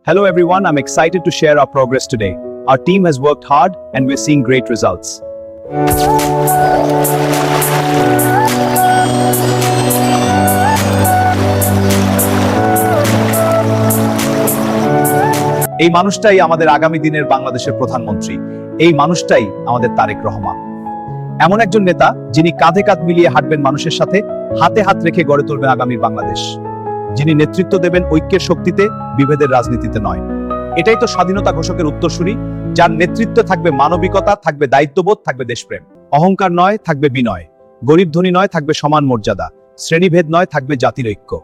Hello everyone, I'm excited to share our progress today. Our team has worked hard and we're seeing great results. এই মানুষটাই আমাদের আগামী দিনের বাংলাদেশের প্রধানমন্ত্রী। এই মানুষটাই আমাদের তারেক রহমান। এমন একজন নেতা যিনি কাঁধে কাঁধ মিলিয়ে হাঁটবেন মানুষের সাথে, হাতে হাত রেখে গড়ে তুলবেন আগামীর বাংলাদেশ। যিনি নেতৃত্ব দেবেন ঐক্যের শক্তিতে, বিভেদের রাজনীতিতে নয়। এটাই তো স্বাধীনতা ঘোষকের উত্তরসূরি, যার নেতৃত্বে থাকবে মানবিকতা, থাকবে দায়িত্ববোধ, থাকবে দেশপ্রেম। অহংকার নয়, থাকবে বিনয়। গরিব ধনী নয়, থাকবে সমান মর্যাদা। শ্রেণীভেদ নয়, থাকবে জাতির ঐক্য।